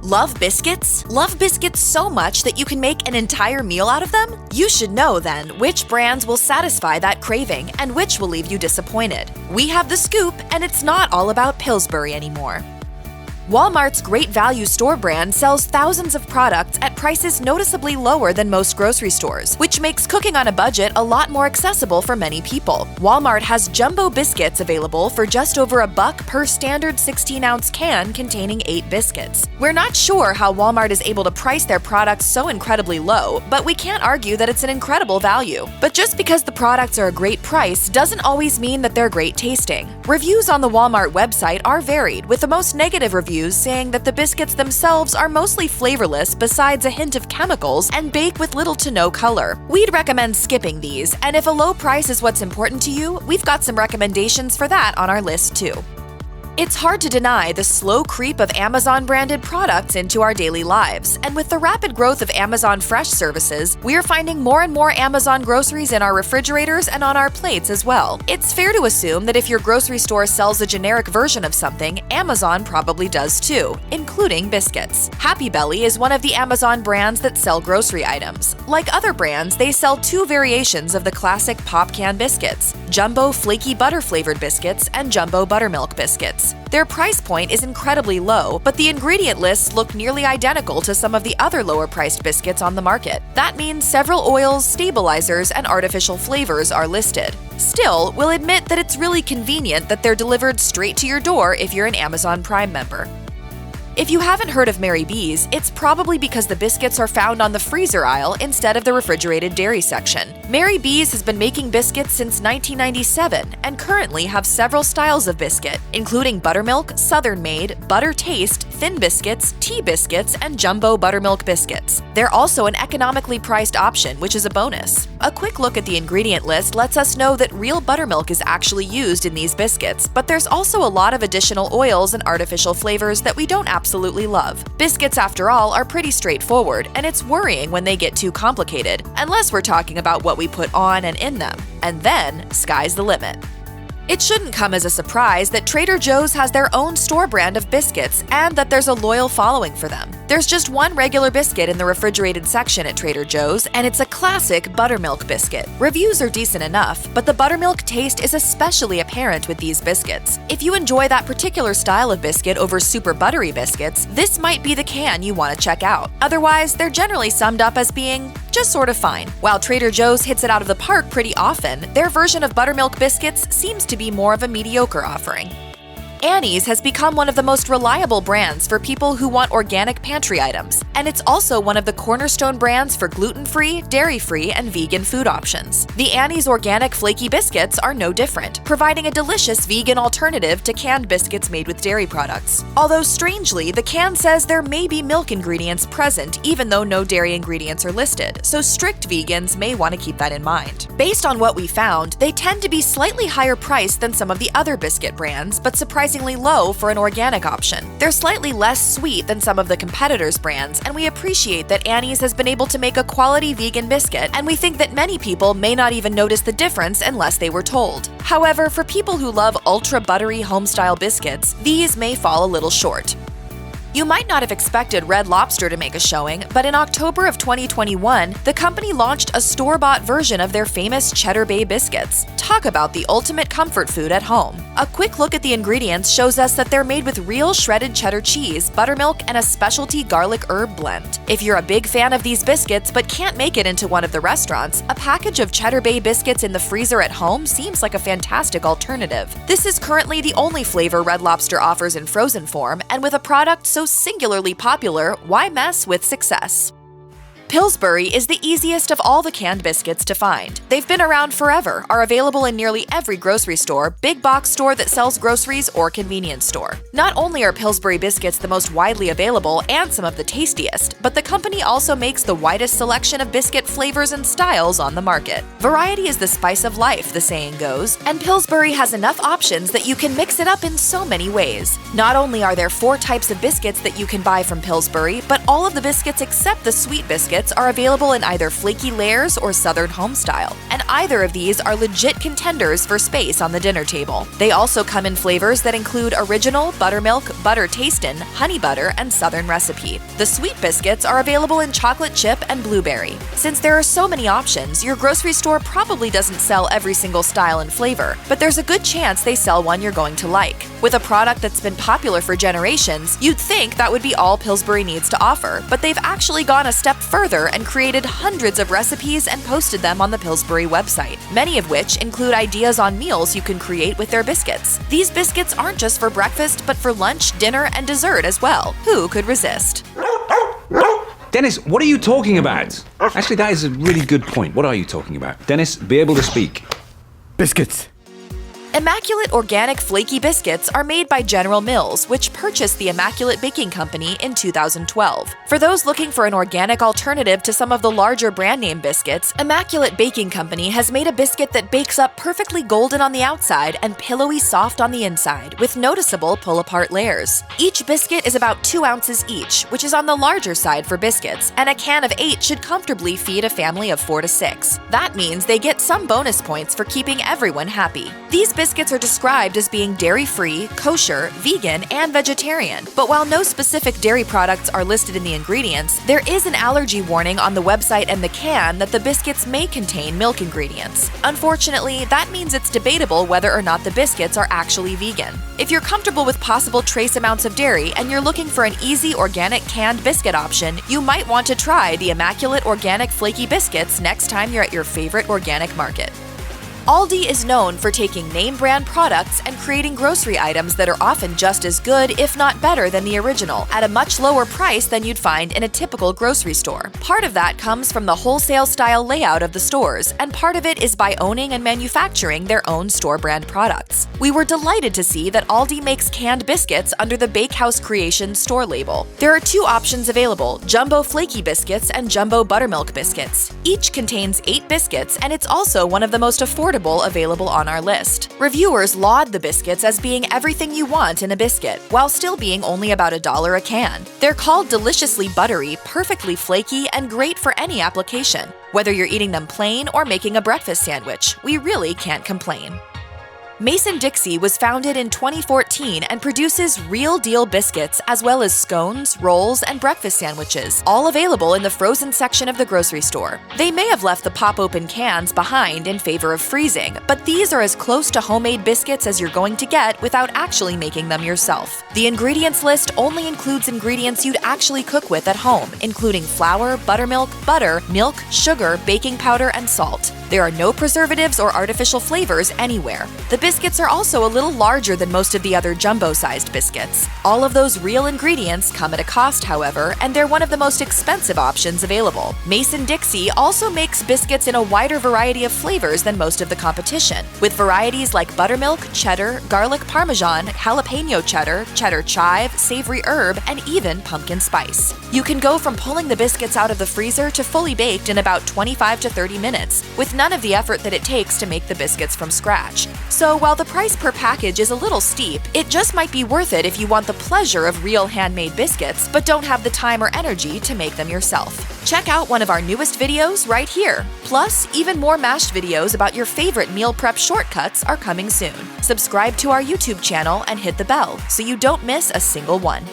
Love biscuits? Love biscuits so much that you can make an entire meal out of them? You should know then which brands will satisfy that craving and which will leave you disappointed. We have the scoop, and it's not all about Pillsbury anymore. Walmart's Great Value Store brand sells thousands of products at prices noticeably lower than most grocery stores, which makes cooking on a budget a lot more accessible for many people. Walmart has jumbo biscuits available for just over $1 per standard 16-ounce can containing 8 biscuits. We're not sure how Walmart is able to price their products so incredibly low, but we can't argue that it's an incredible value. But just because the products are a great price doesn't always mean that they're great tasting. Reviews on the Walmart website are varied, with the most negative reviews saying that the biscuits themselves are mostly flavorless besides a hint of chemicals and bake with little to no color. We'd recommend skipping these, and if a low price is what's important to you, we've got some recommendations for that on our list too. It's hard to deny the slow creep of Amazon-branded products into our daily lives, and with the rapid growth of Amazon Fresh services, we're finding more and more Amazon groceries in our refrigerators and on our plates as well. It's fair to assume that if your grocery store sells a generic version of something, Amazon probably does too, including biscuits. Happy Belly is one of the Amazon brands that sell grocery items. Like other brands, they sell 2 variations of the classic pop can biscuits: Jumbo Flaky Butter-flavored biscuits and Jumbo Buttermilk biscuits. Their price point is incredibly low, but the ingredient lists look nearly identical to some of the other lower-priced biscuits on the market. That means several oils, stabilizers, and artificial flavors are listed. Still, we'll admit that it's really convenient that they're delivered straight to your door if you're an Amazon Prime member. If you haven't heard of Mary B's, it's probably because the biscuits are found on the freezer aisle instead of the refrigerated dairy section. Mary B's has been making biscuits since 1997 and currently have several styles of biscuit, including buttermilk, Southern Made, butter taste, thin biscuits, tea biscuits, and jumbo buttermilk biscuits. They're also an economically priced option, which is a bonus. A quick look at the ingredient list lets us know that real buttermilk is actually used in these biscuits, but there's also a lot of additional oils and artificial flavors that we don't absolutely love. Biscuits, after all, are pretty straightforward, and it's worrying when they get too complicated, unless we're talking about what we put on and in them. And then, sky's the limit. It shouldn't come as a surprise that Trader Joe's has their own store brand of biscuits and that there's a loyal following for them. There's just one regular biscuit in the refrigerated section at Trader Joe's, and it's a classic buttermilk biscuit. Reviews are decent enough, but the buttermilk taste is especially apparent with these biscuits. If you enjoy that particular style of biscuit over super buttery biscuits, this might be the can you want to check out. Otherwise, they're generally summed up as being just sort of fine. While Trader Joe's hits it out of the park pretty often, their version of buttermilk biscuits seems to be more of a mediocre offering. Annie's has become one of the most reliable brands for people who want organic pantry items, and it's also one of the cornerstone brands for gluten-free, dairy-free, and vegan food options. The Annie's Organic Flaky Biscuits are no different, providing a delicious vegan alternative to canned biscuits made with dairy products. Although strangely, the can says there may be milk ingredients present even though no dairy ingredients are listed, so strict vegans may want to keep that in mind. Based on what we found, they tend to be slightly higher priced than some of the other biscuit brands, but surprisingly low for an organic option. They're slightly less sweet than some of the competitors' brands, and we appreciate that Annie's has been able to make a quality vegan biscuit, and we think that many people may not even notice the difference unless they were told. However, for people who love ultra buttery home-style biscuits, these may fall a little short. You might not have expected Red Lobster to make a showing, but in October of 2021, the company launched a store-bought version of their famous Cheddar Bay biscuits. Talk about the ultimate comfort food at home. A quick look at the ingredients shows us that they're made with real shredded cheddar cheese, buttermilk, and a specialty garlic herb blend. If you're a big fan of these biscuits but can't make it into one of the restaurants, a package of Cheddar Bay biscuits in the freezer at home seems like a fantastic alternative. This is currently the only flavor Red Lobster offers in frozen form, and with a product so singularly popular, why mess with success? Pillsbury is the easiest of all the canned biscuits to find. They've been around forever, are available in nearly every grocery store, big box store that sells groceries, or convenience store. Not only are Pillsbury biscuits the most widely available and some of the tastiest, but the company also makes the widest selection of biscuit flavors and styles on the market. Variety is the spice of life, the saying goes, and Pillsbury has enough options that you can mix it up in so many ways. Not only are there 4 types of biscuits that you can buy from Pillsbury, but all of the biscuits except the sweet biscuits biscuits are available in either flaky layers or Southern home style, and either of these are legit contenders for space on the dinner table. They also come in flavors that include original, buttermilk, butter tastin', honey butter, and Southern recipe. The sweet biscuits are available in chocolate chip and blueberry. Since there are so many options, your grocery store probably doesn't sell every single style and flavor, but there's a good chance they sell one you're going to like. With a product that's been popular for generations, you'd think that would be all Pillsbury needs to offer, but they've actually gone a step further and created hundreds of recipes and posted them on the Pillsbury website, many of which include ideas on meals you can create with their biscuits. These biscuits aren't just for breakfast, but for lunch, dinner, and dessert as well. Who could resist? Dennis, what are you talking about? Actually, that is a really good point. What are you talking about? Dennis, be able to speak. Biscuits. Immaculate organic flaky biscuits are made by General Mills, which purchased the Immaculate Baking Company in 2012. For those looking for an organic alternative to some of the larger brand name biscuits, Immaculate Baking Company has made a biscuit that bakes up perfectly golden on the outside and pillowy soft on the inside, with noticeable pull-apart layers. Each biscuit is about 2 ounces each, which is on the larger side for biscuits, and a can of 8 should comfortably feed a family of 4 to 6. That means they get some bonus points for keeping everyone happy. These biscuits are described as being dairy-free, kosher, vegan, and vegetarian. But while no specific dairy products are listed in the ingredients, there is an allergy warning on the website and the can that the biscuits may contain milk ingredients. Unfortunately, that means it's debatable whether or not the biscuits are actually vegan. If you're comfortable with possible trace amounts of dairy and you're looking for an easy organic canned biscuit option, you might want to try the Immaculate Organic Flaky Biscuits next time you're at your favorite organic market. Aldi is known for taking name brand products and creating grocery items that are often just as good, if not better, than the original, at a much lower price than you'd find in a typical grocery store. Part of that comes from the wholesale style layout of the stores, and part of it is by owning and manufacturing their own store brand products. We were delighted to see that Aldi makes canned biscuits under the Bakehouse Creations store label. There are 2 options available: Jumbo Flaky Biscuits and Jumbo Buttermilk Biscuits. Each contains 8 biscuits, and it's also one of the most affordable available on our list. Reviewers laud the biscuits as being everything you want in a biscuit, while still being only about $1 a can. They're called deliciously buttery, perfectly flaky, and great for any application. Whether you're eating them plain or making a breakfast sandwich, we really can't complain. Mason-Dixie was founded in 2014 and produces real-deal biscuits as well as scones, rolls, and breakfast sandwiches, all available in the frozen section of the grocery store. They may have left the pop-open cans behind in favor of freezing, but these are as close to homemade biscuits as you're going to get without actually making them yourself. The ingredients list only includes ingredients you'd actually cook with at home, including flour, buttermilk, butter, milk, sugar, baking powder, and salt. There are no preservatives or artificial flavors anywhere. The biscuits are also a little larger than most of the other jumbo-sized biscuits. All of those real ingredients come at a cost, however, and they're one of the most expensive options available. Mason-Dixie also makes biscuits in a wider variety of flavors than most of the competition, with varieties like buttermilk, cheddar, garlic parmesan, jalapeno cheddar, cheddar chive, savory herb, and even pumpkin spice. You can go from pulling the biscuits out of the freezer to fully baked in about 25 to 30 minutes, with none of the effort that it takes to make the biscuits from scratch. So while the price per package is a little steep, it just might be worth it if you want the pleasure of real handmade biscuits, but don't have the time or energy to make them yourself. Check out one of our newest videos right here. Plus, even more mashed videos about your favorite meal prep shortcuts are coming soon. Subscribe to our YouTube channel and hit the bell so you don't miss a single one.